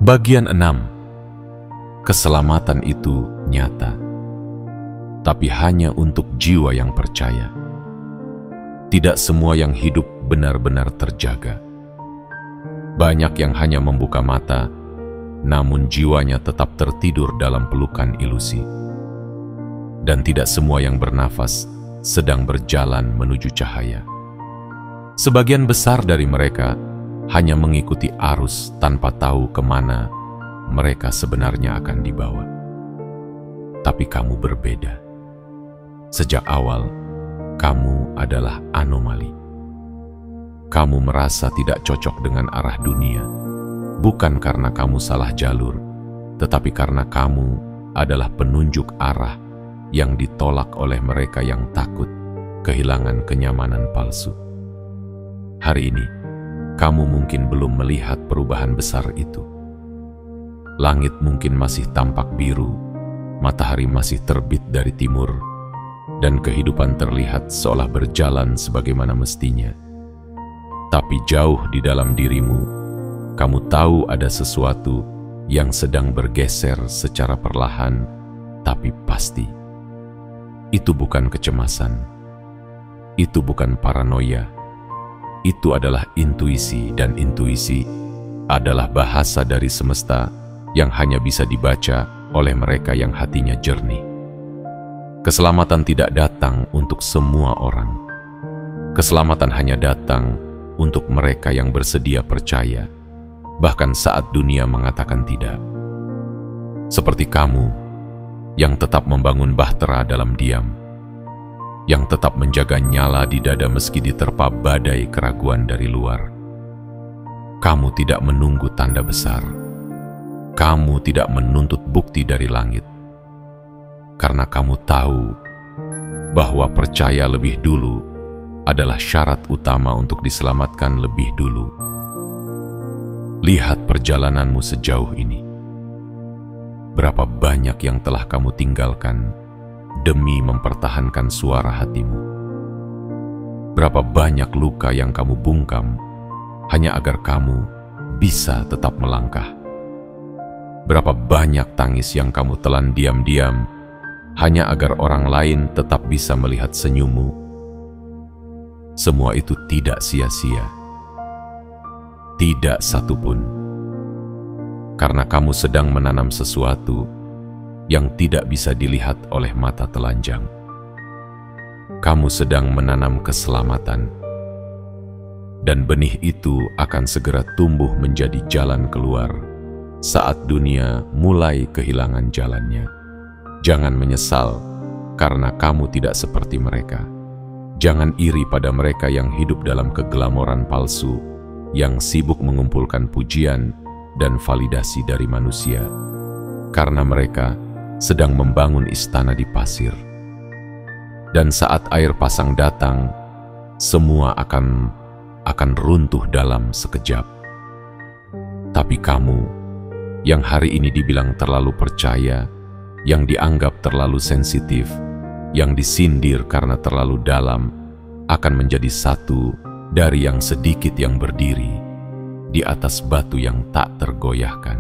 Bagian 6. Keselamatan itu nyata, tapi hanya untuk jiwa yang percaya. Tidak semua yang hidup benar-benar terjaga. Banyak yang hanya membuka mata, namun jiwanya tetap tertidur dalam pelukan ilusi. Dan tidak semua yang bernafas sedang berjalan menuju cahaya. Sebagian besar dari mereka hanya mengikuti arus tanpa tahu kemana mereka sebenarnya akan dibawa. Tapi kamu berbeda. Sejak awal, kamu adalah anomali. Kamu merasa tidak cocok dengan arah dunia, bukan karena kamu salah jalur, tetapi karena kamu adalah penunjuk arah yang ditolak oleh mereka yang takut kehilangan kenyamanan palsu. Hari ini, kamu mungkin belum melihat perubahan besar itu. Langit mungkin masih tampak biru, matahari masih terbit dari timur, dan kehidupan terlihat seolah berjalan sebagaimana mestinya. Tapi jauh di dalam dirimu, kamu tahu ada sesuatu yang sedang bergeser secara perlahan, tapi pasti. Itu bukan kecemasan, itu bukan paranoia, itu adalah intuisi, dan intuisi adalah bahasa dari semesta yang hanya bisa dibaca oleh mereka yang hatinya jernih. Keselamatan tidak datang untuk semua orang. Keselamatan hanya datang untuk mereka yang bersedia percaya, bahkan saat dunia mengatakan tidak. Seperti kamu yang tetap membangun bahtera dalam diam, yang tetap menjaga nyala di dada meski diterpa badai keraguan dari luar. Kamu tidak menunggu tanda besar. Kamu tidak menuntut bukti dari langit. Karena kamu tahu bahwa percaya lebih dulu adalah syarat utama untuk diselamatkan lebih dulu. Lihat perjalananmu sejauh ini. Berapa banyak yang telah kamu tinggalkan demi mempertahankan suara hatimu. Berapa banyak luka yang kamu bungkam hanya agar kamu bisa tetap melangkah. Berapa banyak tangis yang kamu telan diam-diam hanya agar orang lain tetap bisa melihat senyummu. Semua itu tidak sia-sia. Tidak satupun. Karena kamu sedang menanam sesuatu yang tidak bisa dilihat oleh mata telanjang. Kamu sedang menanam keselamatan. Dan benih itu akan segera tumbuh menjadi jalan keluar saat dunia mulai kehilangan jalannya. Jangan menyesal karena kamu tidak seperti mereka. Jangan iri pada mereka yang hidup dalam keglamoran palsu, yang sibuk mengumpulkan pujian dan validasi dari manusia, karena mereka sedang membangun istana di pasir. Dan saat air pasang datang, semua akan runtuh dalam sekejap. Tapi kamu yang hari ini dibilang terlalu percaya, yang dianggap terlalu sensitif, yang disindir karena terlalu dalam, akan menjadi satu dari yang sedikit yang berdiri di atas batu yang tak tergoyahkan.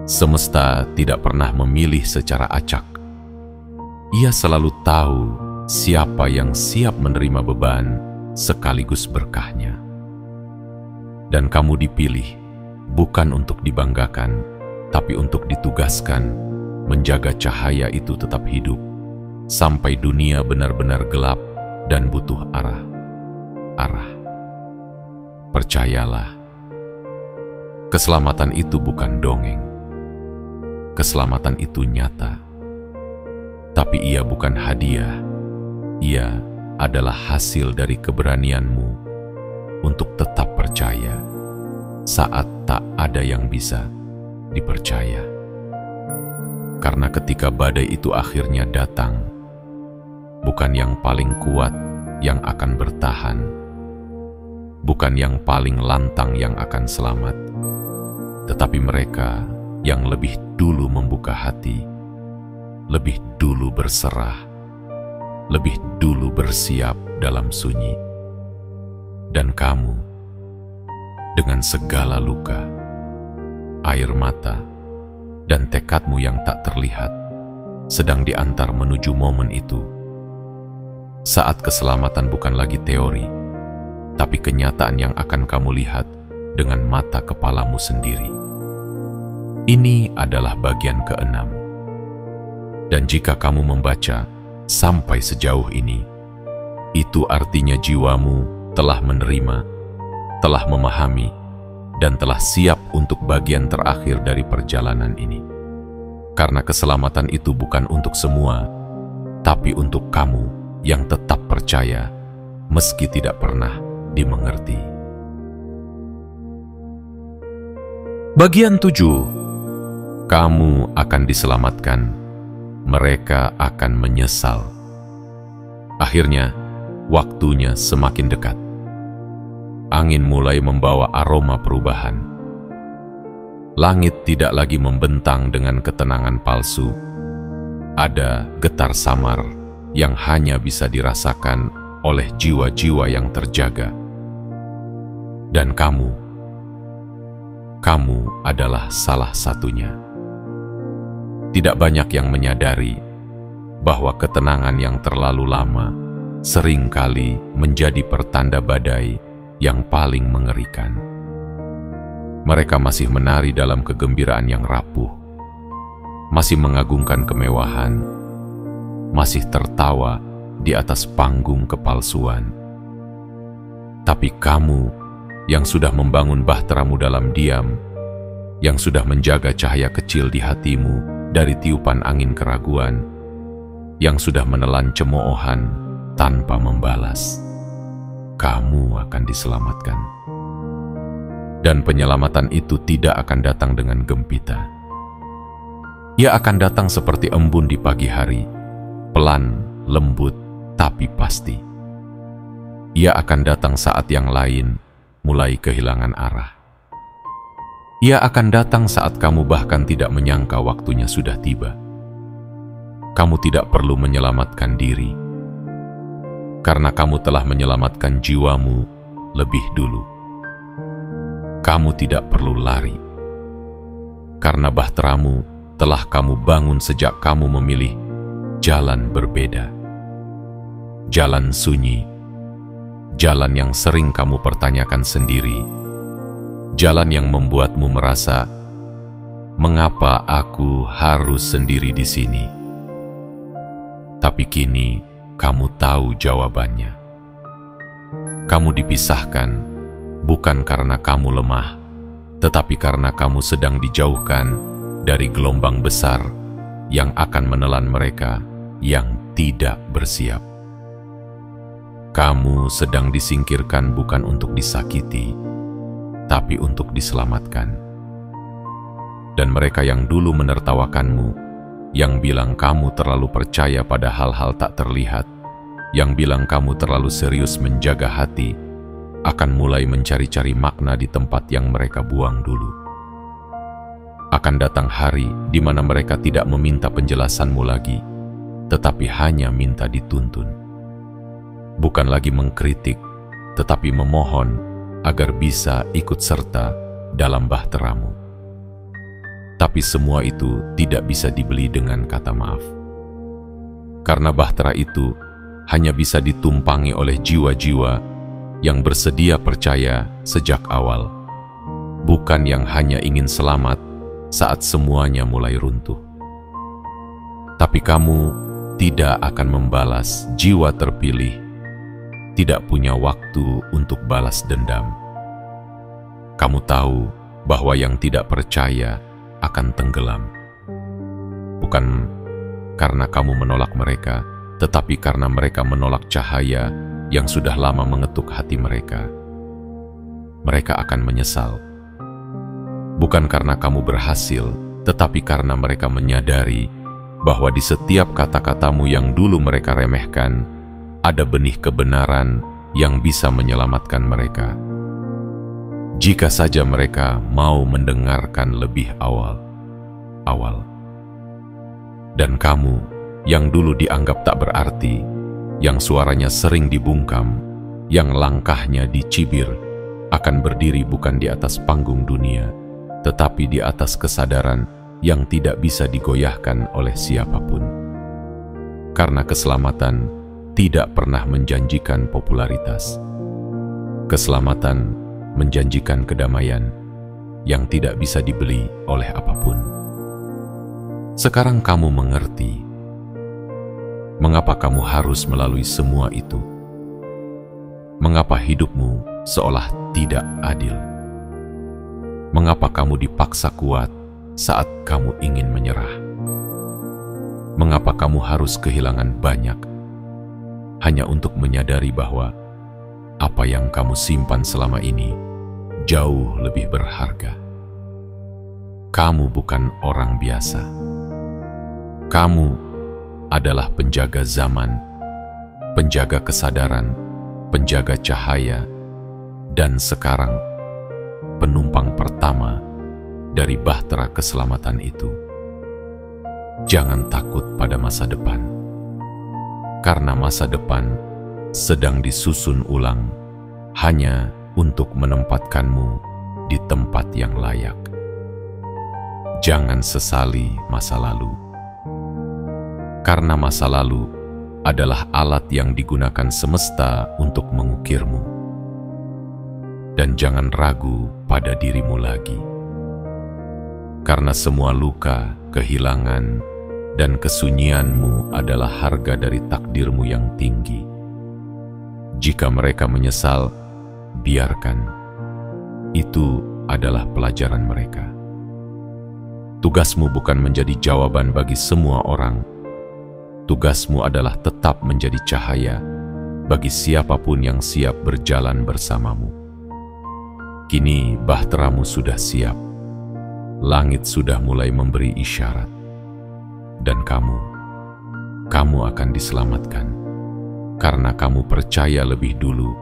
Semesta tidak pernah memilih secara acak. Ia selalu tahu siapa yang siap menerima beban sekaligus berkahnya. Dan kamu dipilih bukan untuk dibanggakan, tapi untuk ditugaskan menjaga cahaya itu tetap hidup sampai dunia benar-benar gelap dan butuh arah. Percayalah, keselamatan itu bukan dongeng. Keselamatan itu nyata. Tapi ia bukan hadiah. Ia adalah hasil dari keberanianmu untuk tetap percaya saat tak ada yang bisa dipercaya. Karena ketika badai itu akhirnya datang, bukan yang paling kuat yang akan bertahan, bukan yang paling lantang yang akan selamat, tetapi mereka yang lebih dulu membuka hati, lebih dulu berserah, lebih dulu bersiap dalam sunyi. Dan kamu, dengan segala luka, air mata, dan tekadmu yang tak terlihat, sedang diantar menuju momen itu. Saat keselamatan bukan lagi teori, tapi kenyataan yang akan kamu lihat dengan mata kepalamu sendiri. Ini adalah bagian ke-6. Dan jika kamu membaca sampai sejauh ini, itu artinya jiwamu telah menerima, telah memahami, dan telah siap untuk bagian terakhir dari perjalanan ini. Karena keselamatan itu bukan untuk semua, tapi untuk kamu yang tetap percaya meski tidak pernah dimengerti. Bagian 7. Kamu akan diselamatkan, mereka akan menyesal. Akhirnya, waktunya semakin dekat. Angin mulai membawa aroma perubahan. Langit tidak lagi membentang dengan ketenangan palsu. Ada getar samar yang hanya bisa dirasakan oleh jiwa-jiwa yang terjaga. Dan kamu adalah salah satunya. Tidak banyak yang menyadari bahwa ketenangan yang terlalu lama seringkali menjadi pertanda badai yang paling mengerikan. Mereka masih menari dalam kegembiraan yang rapuh, masih mengagungkan kemewahan, masih tertawa di atas panggung kepalsuan. Tapi kamu yang sudah membangun bahteramu dalam diam, yang sudah menjaga cahaya kecil di hatimu dari tiupan angin keraguan, yang sudah menelan cemoohan tanpa membalas, kamu akan diselamatkan. Dan penyelamatan itu tidak akan datang dengan gempita. Ia akan datang seperti embun di pagi hari, pelan, lembut, tapi pasti. Ia akan datang saat yang lain mulai kehilangan arah. Ia akan datang saat kamu bahkan tidak menyangka waktunya sudah tiba. Kamu tidak perlu menyelamatkan diri, karena kamu telah menyelamatkan jiwamu lebih dulu. Kamu tidak perlu lari, karena bahteramu telah kamu bangun sejak kamu memilih jalan berbeda. Jalan sunyi, jalan yang sering kamu pertanyakan sendiri, jalan yang membuatmu merasa, mengapa aku harus sendiri di sini? Tapi kini kamu tahu jawabannya. Kamu dipisahkan bukan karena kamu lemah, tetapi karena kamu sedang dijauhkan dari gelombang besar yang akan menelan mereka yang tidak bersiap. Kamu sedang disingkirkan bukan untuk disakiti, tapi untuk diselamatkan. Dan mereka yang dulu menertawakanmu, yang bilang kamu terlalu percaya pada hal-hal tak terlihat, yang bilang kamu terlalu serius menjaga hati, akan mulai mencari-cari makna di tempat yang mereka buang dulu. Akan datang hari di mana mereka tidak meminta penjelasanmu lagi, tetapi hanya minta dituntun. Bukan lagi mengkritik, tetapi memohon agar bisa ikut serta dalam bahteramu. Tapi semua itu tidak bisa dibeli dengan kata maaf. Karena bahtera itu hanya bisa ditumpangi oleh jiwa-jiwa yang bersedia percaya sejak awal, bukan yang hanya ingin selamat saat semuanya mulai runtuh. Tapi kamu tidak akan membalas jiwa terpilih, tidak punya waktu untuk balas dendam. Kamu tahu bahwa yang tidak percaya akan tenggelam. Bukan karena kamu menolak mereka, tetapi karena mereka menolak cahaya yang sudah lama mengetuk hati mereka. Mereka akan menyesal. Bukan karena kamu berhasil, tetapi karena mereka menyadari bahwa di setiap kata-katamu yang dulu mereka remehkan, ada benih kebenaran yang bisa menyelamatkan mereka. Jika saja mereka mau mendengarkan lebih awal. Dan kamu yang dulu dianggap tak berarti, yang suaranya sering dibungkam, yang langkahnya dicibir, akan berdiri bukan di atas panggung dunia, tetapi di atas kesadaran yang tidak bisa digoyahkan oleh siapapun. Karena keselamatan tidak pernah menjanjikan popularitas. Keselamatan menjanjikan kedamaian yang tidak bisa dibeli oleh apapun. Sekarang kamu mengerti mengapa kamu harus melalui semua itu. Mengapa hidupmu seolah tidak adil. Mengapa kamu dipaksa kuat saat kamu ingin menyerah? Mengapa kamu harus kehilangan banyak hanya untuk menyadari bahwa apa yang kamu simpan selama ini jauh lebih berharga? Kamu bukan orang biasa. Kamu adalah penjaga zaman, penjaga kesadaran, penjaga cahaya, dan sekarang penumpang pertama dari bahtera keselamatan itu. Jangan takut pada masa depan, karena masa depan sedang disusun ulang hanya untuk menempatkanmu di tempat yang layak. Jangan sesali masa lalu, karena masa lalu adalah alat yang digunakan semesta untuk mengukirmu. Dan jangan ragu pada dirimu lagi, karena semua luka, kehilangan, dan kesunyianmu adalah harga dari takdirmu yang tinggi. Jika mereka menyesal, biarkan. Itu adalah pelajaran mereka. Tugasmu bukan menjadi jawaban bagi semua orang. Tugasmu adalah tetap menjadi cahaya bagi siapapun yang siap berjalan bersamamu. Kini bahteramu sudah siap. Langit sudah mulai memberi isyarat. Dan kamu akan diselamatkan, karena kamu percaya lebih dulu,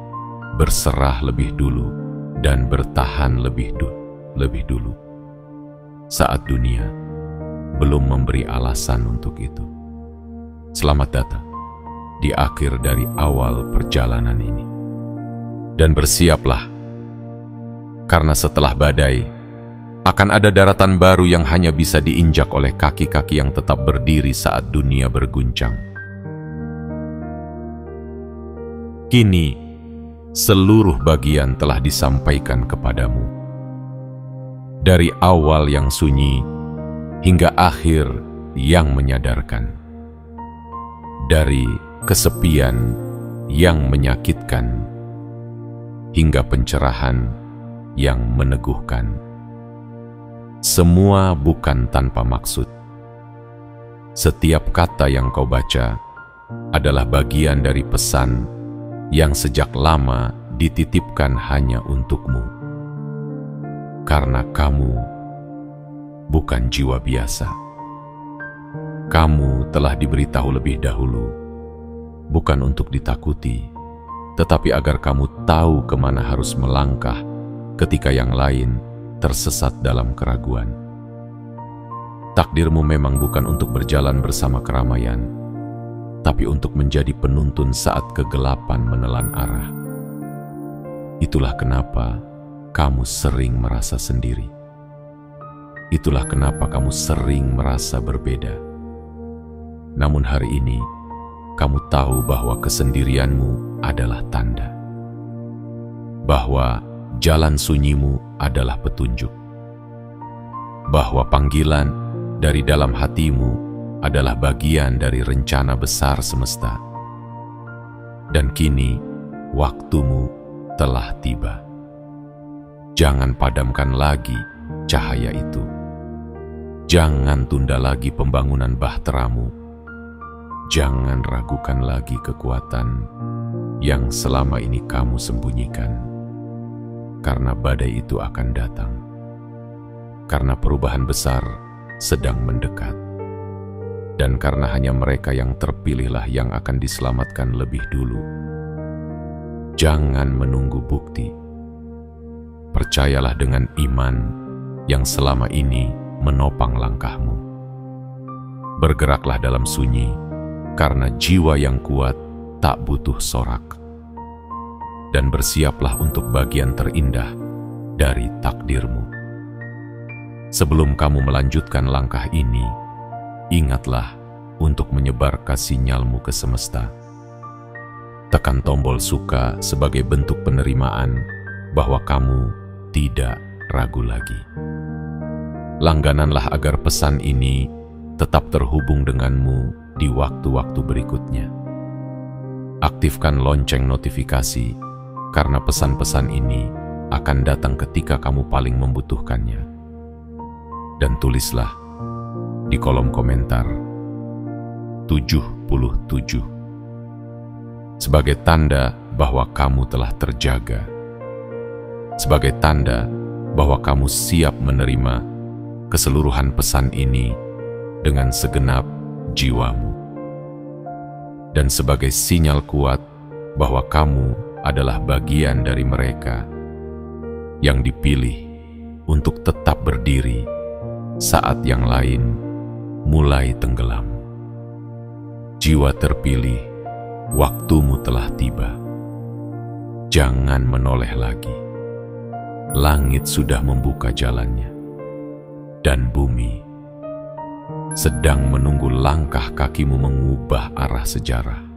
berserah lebih dulu, dan bertahan lebih dulu. Saat dunia belum memberi alasan untuk itu. Selamat datang di akhir dari awal perjalanan ini. Dan bersiaplah, karena setelah badai, akan ada daratan baru yang hanya bisa diinjak oleh kaki-kaki yang tetap berdiri saat dunia berguncang. Kini, seluruh bagian telah disampaikan kepadamu. Dari awal yang sunyi hingga akhir yang menyadarkan. Dari kesepian yang menyakitkan hingga pencerahan yang meneguhkan. Semua bukan tanpa maksud. Setiap kata yang kau baca adalah bagian dari pesan yang sejak lama dititipkan hanya untukmu. Karena kamu bukan jiwa biasa. Kamu telah diberitahu lebih dahulu, bukan untuk ditakuti, tetapi agar kamu tahu kemana harus melangkah ketika yang lain tersesat dalam keraguan. Takdirmu memang bukan untuk berjalan bersama keramaian, tapi untuk menjadi penuntun saat kegelapan menelan arah. Itulah kenapa kamu sering merasa sendiri. Itulah kenapa kamu sering merasa berbeda. Namun hari ini, kamu tahu bahwa kesendirianmu adalah tanda. Bahwa jalan sunyimu adalah petunjuk. Bahwa panggilan dari dalam hatimu adalah bagian dari rencana besar semesta. Dan kini, waktumu telah tiba. Jangan padamkan lagi cahaya itu. Jangan tunda lagi pembangunan bahteramu. Jangan ragukan lagi kekuatan yang selama ini kamu sembunyikan. Karena badai itu akan datang. Karena perubahan besar sedang mendekat. Dan karena hanya mereka yang terpilihlah yang akan diselamatkan lebih dulu. Jangan menunggu bukti. Percayalah dengan iman yang selama ini menopang langkahmu. Bergeraklah dalam sunyi, karena jiwa yang kuat tak butuh sorak. Dan bersiaplah untuk bagian terindah dari takdirmu. Sebelum kamu melanjutkan langkah ini, ingatlah untuk menyebarkan sinyalmu ke semesta. Tekan tombol suka sebagai bentuk penerimaan bahwa kamu tidak ragu lagi. Langgananlah agar pesan ini tetap terhubung denganmu di waktu-waktu berikutnya. Aktifkan lonceng notifikasi, karena pesan-pesan ini akan datang ketika kamu paling membutuhkannya. Dan tulislah di kolom komentar 77 sebagai tanda bahwa kamu telah terjaga, sebagai tanda bahwa kamu siap menerima keseluruhan pesan ini dengan segenap jiwamu, dan sebagai sinyal kuat bahwa kamu adalah bagian dari mereka yang dipilih untuk tetap berdiri saat yang lain mulai tenggelam. Jiwa terpilih, waktumu telah tiba. Jangan menoleh lagi. Langit sudah membuka jalannya, dan bumi sedang menunggu langkah kakimu mengubah arah sejarah.